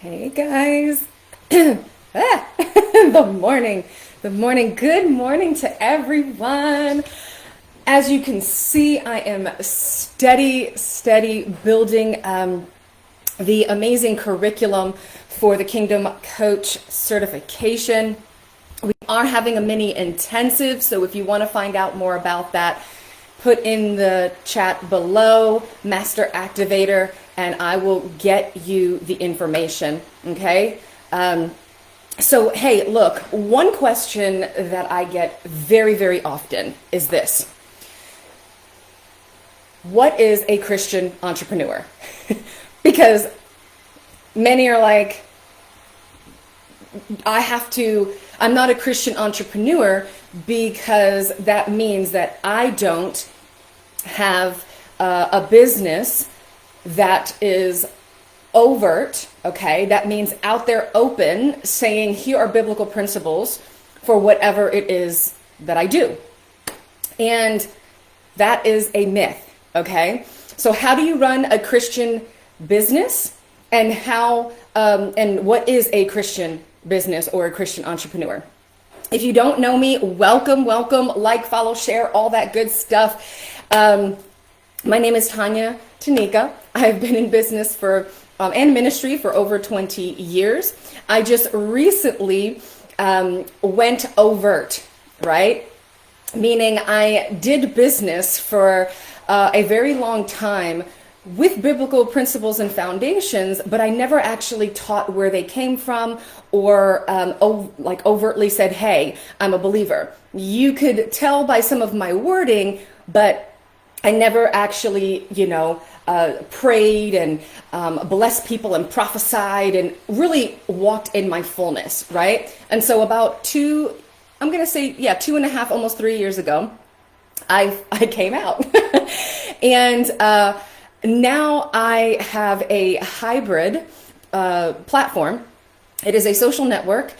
Hey guys. The morning. The morning. Good morning to everyone. As you can see, I am steady building the amazing curriculum for the Kingdom Coach certification. We are having a mini intensive, so if you want to find out more about that, put in the chat below, Master Activator, and I will get you the information, okay? So, hey, look, one question that I get very often is this. What is a Christian entrepreneur? Because many are like, I'm not a Christian entrepreneur because that means that I don't have a business that is overt, okay? That means out there open, saying here are biblical principles for whatever it is that I do. And that is a myth, okay? So how do you run a Christian business, and and what is a Christian business or a Christian entrepreneur? If you don't know me, welcome, like, follow, share, all that good stuff. My name is Tanya. I've been in business and ministry for over 20 years. I just recently went overt, right? Meaning I did business for a very long time with biblical principles and foundations, but I never actually taught where they came from or overtly said, hey, I'm a believer. You could tell by some of my wording, but I never actually, prayed and blessed people and prophesied and really walked in my fullness, right? And so about 2.5, almost 3 years ago, I came out. And now I have a hybrid platform. It is a social network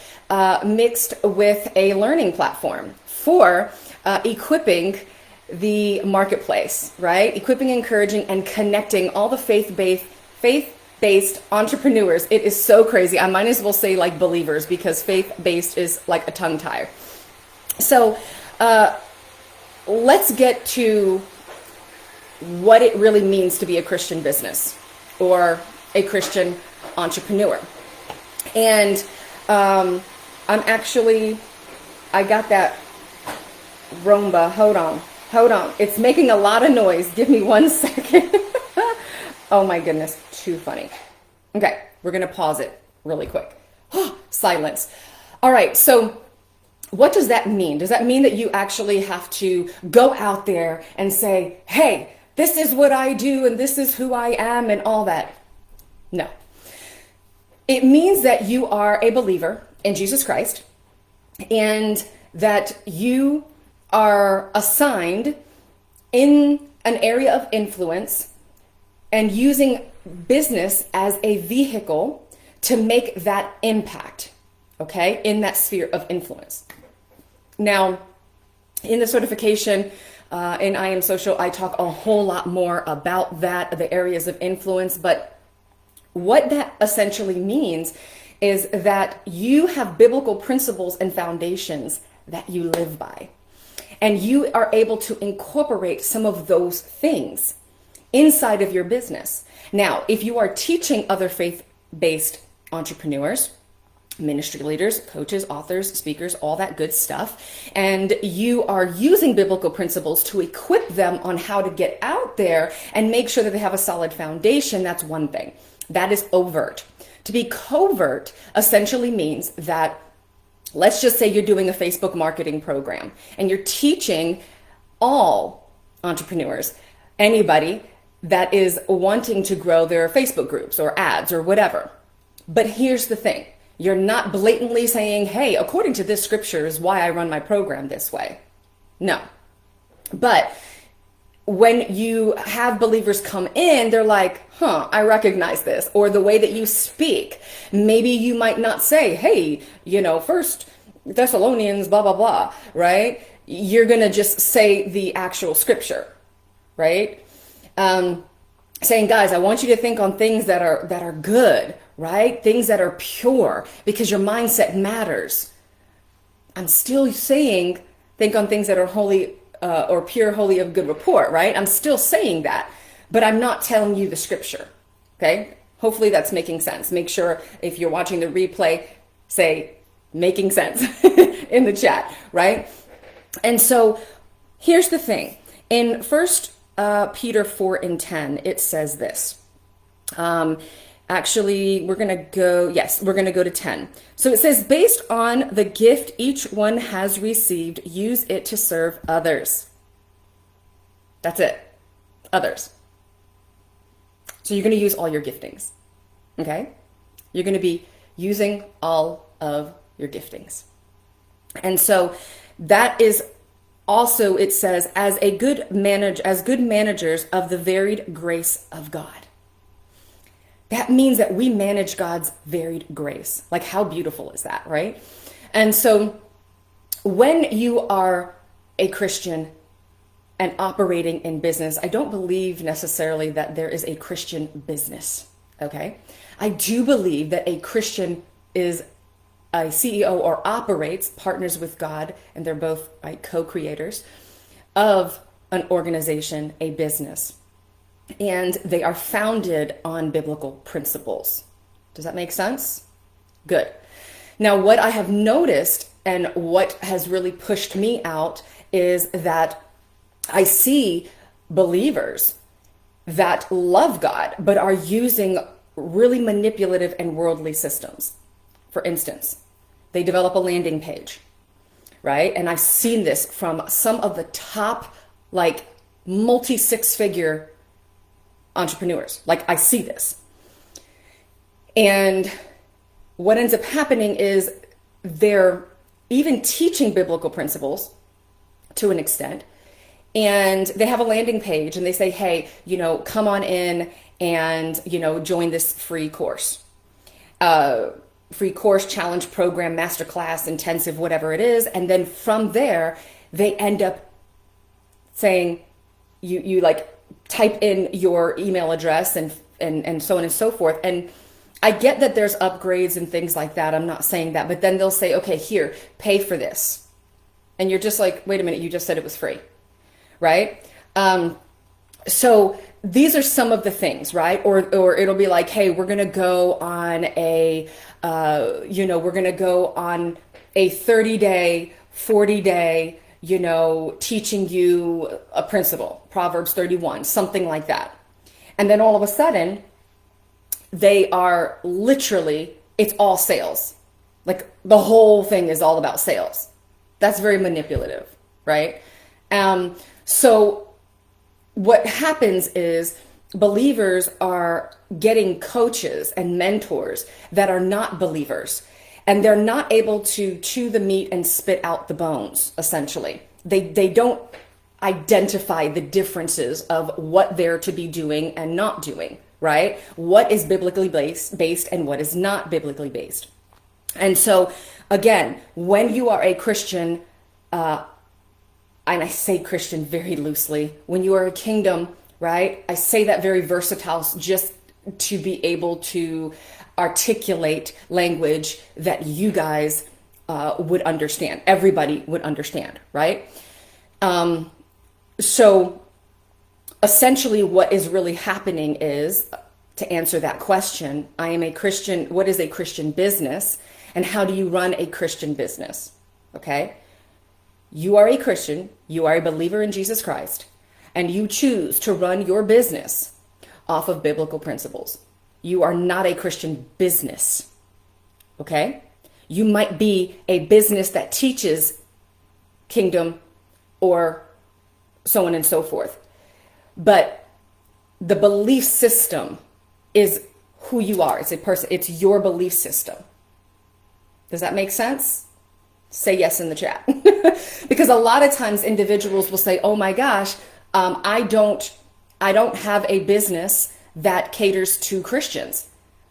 mixed with a learning platform for equipping the marketplace, right? Equipping, encouraging, and connecting all the faith-based entrepreneurs. It is so crazy. I might as well say like believers, because faith-based is like a tongue tie. So let's get to what it really means to be a Christian business or a Christian entrepreneur. And I got that Roomba. Hold on. It's making a lot of noise. Give me 1 second. Oh my goodness. Too funny. Okay. We're going to pause it really quick. Silence. All right. So what does that mean? Does that mean that you actually have to go out there and say, hey, this is what I do and this is who I am and all that? No. It means that you are a believer in Jesus Christ and that you are assigned in an area of influence and using business as a vehicle to make that impact, okay, in that sphere of influence. Now, in the certification in IAMsocial, I talk a whole lot more about that, the areas of influence, but what that essentially means is that you have biblical principles and foundations that you live by. And you are able to incorporate some of those things inside of your business. Now, if you are teaching other faith-based entrepreneurs, ministry leaders, coaches, authors, speakers, all that good stuff, and you are using biblical principles to equip them on how to get out there and make sure that they have a solid foundation, that's one thing. That is overt. To be covert essentially means that, let's just say you're doing a Facebook marketing program and you're teaching all entrepreneurs, anybody that is wanting to grow their Facebook groups or ads or whatever. But here's the thing. You're not blatantly saying, hey, according to this scripture is why I run my program this way. No. But when you have believers come in, they're like, I recognize this. Or the way that you speak, maybe you might not say, hey, First Thessalonians, blah, blah, blah, right? You're going to just say the actual scripture, right? saying, guys, I want you to think on things that are good, right? Things that are pure, because your mindset matters. I'm still saying, think on things that are holy or pure, holy, of good report, right? I'm still saying that, but I'm not telling you the scripture, okay? Hopefully that's making sense. Make sure if you're watching the replay, say, making sense in the chat, right? And so here's the thing. In First Peter 4:10, it says this. Actually, we're going to go to 10. So it says, based on the gift each one has received, use it to serve others. That's it. Others. So you're going to use all your giftings. Okay? You're going to be using all of your giftings. And so that is also, it says, as good managers of the varied grace of God. That means that we manage God's varied grace. Like, how beautiful is that, right? And so when you are a Christian and operating in business, I don't believe necessarily that there is a Christian business, okay? I do believe that a Christian is a CEO or operates, partners with God, and they're both co-creators of an organization, a business. And they are founded on biblical principles. Does that make sense? Good. Now, what I have noticed and what has really pushed me out is that I see believers that love God, but are using really manipulative and worldly systems. For instance, they develop a landing page, right? And I've seen this from some of the top, like, multi-six-figure entrepreneurs. Like, I see this. And what ends up happening is they're even teaching biblical principles to an extent. And they have a landing page and they say, hey, come on in and, join this free course. Free course, challenge program, masterclass, intensive, whatever it is. And then from there, they end up saying, you like, type in your email address and so on and so forth. And I get that there's upgrades and things like that. I'm not saying that, but then they'll say, okay, here, pay for this. And you're just like, wait a minute, you just said it was free, right? So these are some of the things, right? Or it'll be like, hey, we're going to go on a 30-day, 40-day, teaching you a principle, Proverbs 31, something like that. And then all of a sudden, they are literally, it's all sales. Like, the whole thing is all about sales. That's very manipulative, right? So what happens is believers are getting coaches and mentors that are not believers. And they're not able to chew the meat and spit out the bones, essentially. They don't identify the differences of what they're to be doing and not doing, right? What is biblically based and what is not biblically based. And so, again, when you are a Christian, and I say Christian very loosely, when you are a kingdom, right? I say that very versatile, just to be able to articulate language that you guys would understand. Everybody would understand, right? So essentially what is really happening is, to answer that question, I am a Christian. What is a Christian business? And how do you run a Christian business? Okay? You are a Christian. You are a believer in Jesus Christ. And you choose to run your business off of biblical principles. You are not a Christian business, okay? You might be a business that teaches kingdom or so on and so forth. But the belief system is who you are. It's a person. It's your belief system. Does that make sense? Say yes in the chat. Because a lot of times individuals will say, oh my gosh, I don't have a business that caters to Christians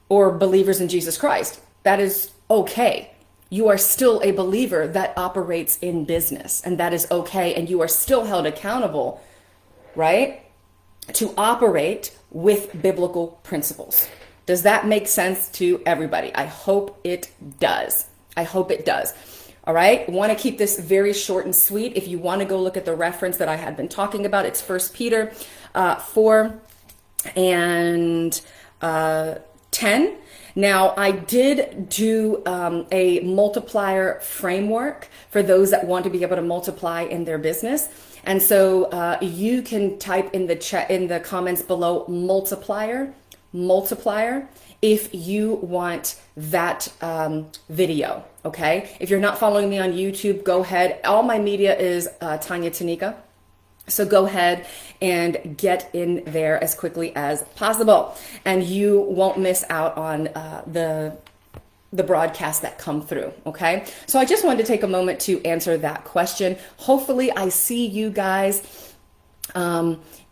or believers in Jesus Christ. That is okay. You are still a believer that operates in business, and that is okay. And you are still held accountable, right? To operate with biblical principles. Does that make sense to everybody? I hope it does. I hope it does. All right. I want to keep this very short and sweet. If you want to go look at the reference that I had been talking about, it's 1 Peter 4 and 10. Now, I did do a multiplier framework for those that want to be able to multiply in their business. And so you can type in the chat, in the comments below, multiplier, if you want that video, okay? If you're not following me on YouTube, go ahead. All my media is Tanya Tenica. So go ahead and get in there as quickly as possible, and you won't miss out on the broadcasts that come through, okay? So I just wanted to take a moment to answer that question. Hopefully I see you guys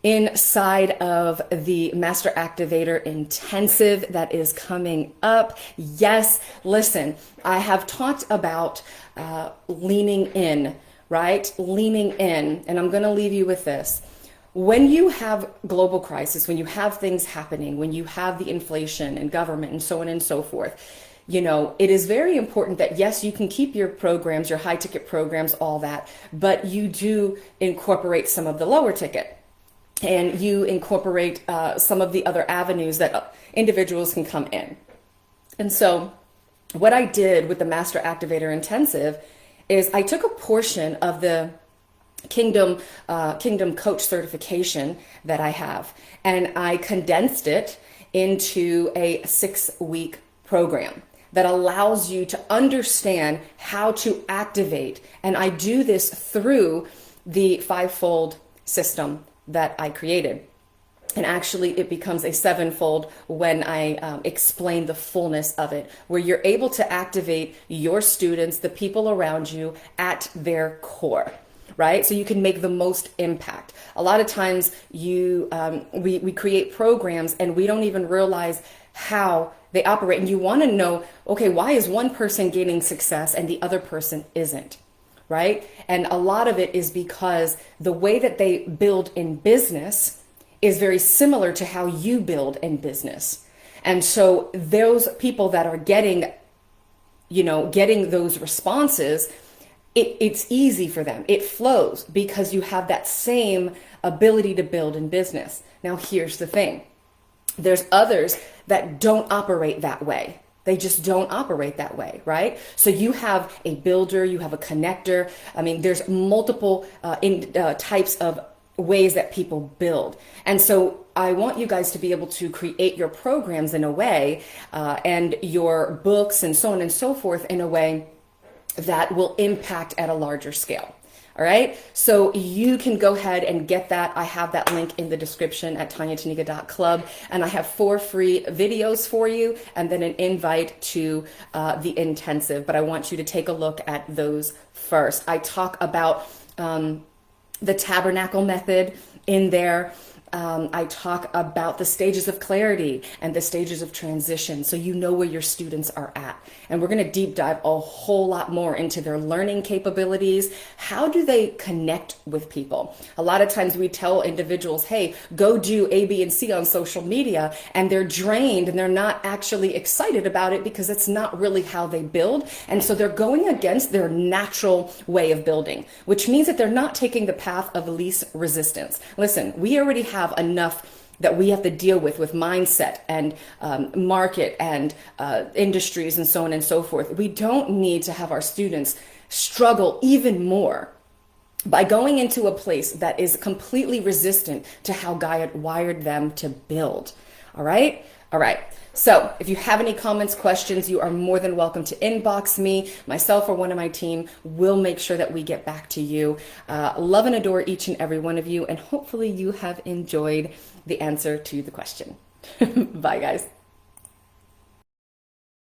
inside of the Master Activator Intensive that is coming up. Yes, listen, I have talked about leaning in, right? Leaning in. And I'm going to leave you with this. When you have global crisis, when you have things happening, when you have the inflation and government and so on and so forth, you know, it is very important that, yes, you can keep your programs, your high ticket programs, all that, but you do incorporate some of the lower ticket, and you incorporate some of the other avenues that individuals can come in. And so what I did with the Master Activator Intensive is I took a portion of the Kingdom Coach certification that I have, and I condensed it into a 6-week program that allows you to understand how to activate. And I do this through the 5-fold system that I created. And actually it becomes a 7-fold when I explain the fullness of it, where you're able to activate your students, the people around you, at their core, right? So you can make the most impact. A lot of times we create programs and we don't even realize how they operate. And you want to know, okay, why is one person gaining success and the other person isn't, right? And a lot of it is because the way that they build in business is very similar to how you build in business. And so those people that are getting those responses, it's easy for them. It flows because you have that same ability to build in business. Now, here's the thing. There's others that don't operate that way. They just don't operate that way, right? So you have a builder, you have a connector. I mean, there's multiple types of ways that people build. And so I want you guys to be able to create your programs in a way and your books and so on and so forth in a way that will impact at a larger scale. All right. So you can go ahead and get that. I have that link in the description at tanyatenica.club. And I have 4 free videos for you and then an invite to the intensive. But I want you to take a look at those first. I talk about the tabernacle method in there. I talk about the stages of clarity and the stages of transition, so you know where your students are at. And we're going to deep dive a whole lot more into their learning capabilities. How do they connect with people? A lot of times we tell individuals, hey, go do A, B, and C on social media, and they're drained and they're not actually excited about it because it's not really how they build. And so they're going against their natural way of building, which means that they're not taking the path of least resistance. Listen, we already have enough that we have to deal with mindset and market and industries and so on and so forth. We don't need to have our students struggle even more by going into a place that is completely resistant to how God wired them to build. All right? All right. So if you have any comments, questions, you are more than welcome to inbox me. Myself or one of my team will make sure that we get back to you. Love and adore each and every one of you. And hopefully you have enjoyed the answer to the question. Bye, guys.